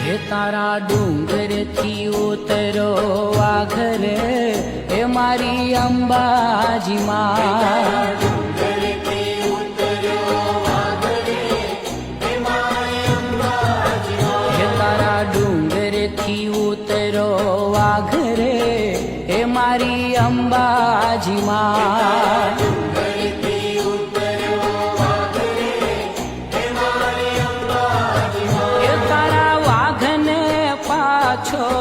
એ તારા ડુંગર થી ઉતરો વાઘરે એ મારી અંબાજી માં થી ઉતરો વાઘરે એ મારી અંબાજી માં એ તારા વાઘને પાછો